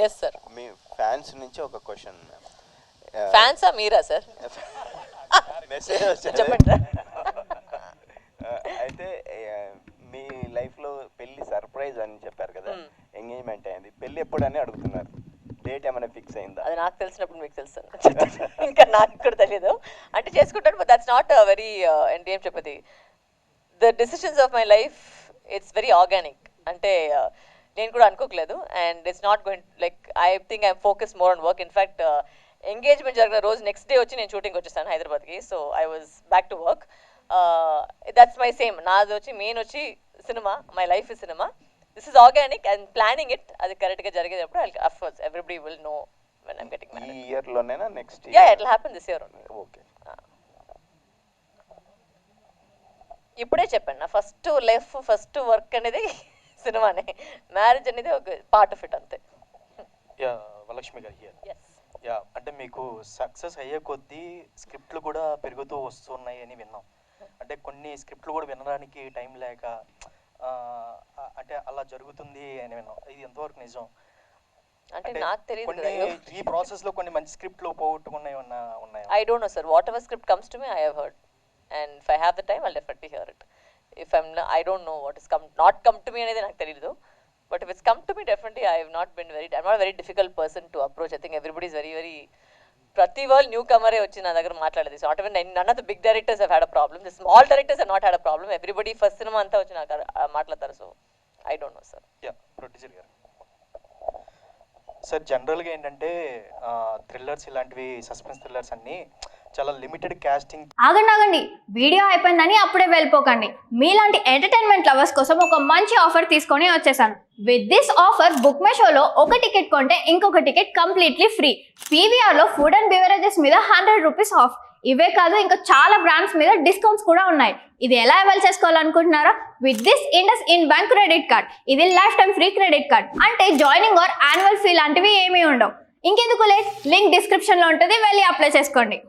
Yes sir. మీ fans నుంచి ఒక question. ఫ్యాన్సా మీరా sir? Message వచ్చింది. చెప్పండి. అయితే మీ లైఫ్లో పెళ్లి సర్ప్రైజ్ అని చెప్పారు కదా, ఎంగేజ్మెంట్ అయింది, పెళ్లి ఎప్పుడు అని అడుగుతున్నారు. డేట్ ఏమైనా ఫిక్స్ అయిందా? అది నాకు తెలిసినప్పుడు మీకు తెలుసు. ఇంకా నాకు కూడా తెలియదు. అంటే చేసుకుంటాను, బట్ దట్స్ నాట్ వెరీ అంటే ఏం చెప్పది, the decisions of my life it's very organic. అంటే నేను కూడా అనుకోకలేదు, and it's not going like I think I'm focus more on work. In fact engagement జరిగిన రోజు నెక్స్ట్ డే వచ్చి నేను షూటింగ్ వచ్చేసాను హైదరాబాద్కి. So I was back to work. That's my same. నాది వచ్చి మెయిన్ వచ్చి cinema, my life is cinema. This is organic and planning it. అది కరెక్ట్గా జరిగేటప్పుడు of course everybody will know when I'm getting married. ఈ ఇయర్లోనేనా next yeah, it will happen this year only. Okay. ఇప్పుడే చెప్పాను, నా ఫస్ట్ లైఫ్ ఫస్ట్ వర్క్ అనేది సినిమానే. మ్యారేజ్ అనేది ఒక పార్ట్ ఆఫ్ ఇట్ అంతే. యా, వరలక్ష్మి గారు హియర్. ఎస్. యా, అంటే మీకు సక్సెస్ అయ్యే కొద్దీ స్క్రిప్ట్లు కూడా పెరుగుతూ వస్తున్నాయి అని విన్నాం. అంటే కొన్ని స్క్రిప్ట్లు కూడా వినడానికి టైం లేక అంటే అలా జరుగుతుంది అని విన్నాం. ఇది ఎంతవరకు నిజం? అంటే నాకు తెలియదు కదా. ఈ ప్రాసెస్ లో కొన్ని మంచి స్క్రిప్ట్లు పోగొట్టుకున్నాయి ఉన్నాయి. I don't know, sir. Whatever script comes to me, I have heard, and if I have the time, I'll definitely hear it. If I don't know what is not come to me అనేది నాకు తెలియదు. But if it's come to me, definitely I have not been I'm not a very difficult person to approach. I think everybody is very, very, ప్రతి వాళ్ళు new Kamare వచ్చి నా దగ్గర మాట్లాడేది. So not even none of the big directors have had a problem. The small directors have not had a problem. Everybody first cinema అంతా వచ్చి నాకు మాట్లాడతారు. So I don't know sir. Yeah, producer గారు sir, జనరల్గా ఏంటంటే thrillers ఇలాంటివి, suspense thrillers అన్నీ చాలా లిమిటెడ్ కాస్టింగ్. ఆగండి, వీడియో అయిపోయిందని అప్పుడే వెళ్ళిపోకండి. మీలాంటి ఎంటర్టైన్మెంట్ లవర్స్ కోసం ఒక మంచి ఆఫర్ తీసుకొని వచ్చేసాను. With this offer book my షోలో ఒక టికెట్ కొంటే ఇంకొక టికెట్ కంప్లీట్లీ ఫ్రీ. పీవీఆర్లో ఫుడ్ అండ్ బెవరేజెస్ మీద 100 రూపీస్ ఆఫ్. ఇవే కాదు, ఇంకా చాలా బ్రాండ్స్ మీద డిస్కౌంట్స్ కూడా ఉన్నాయి. ఇది ఎలా అవైల్ చేసుకోవాలనుకుంటున్నారా? With this IndusInd bank credit card. ఇది lifetime free credit card. అంటే జాయినింగ్ ఆర్ యాన్యువల్ ఫీ లాంటివి ఏమీ ఉండవు. ఇంకెందుకు లేట్, లింక్ డిస్క్రిప్షన్లో ఉంటుంది, వెళ్ళి అప్లై చేసుకోండి.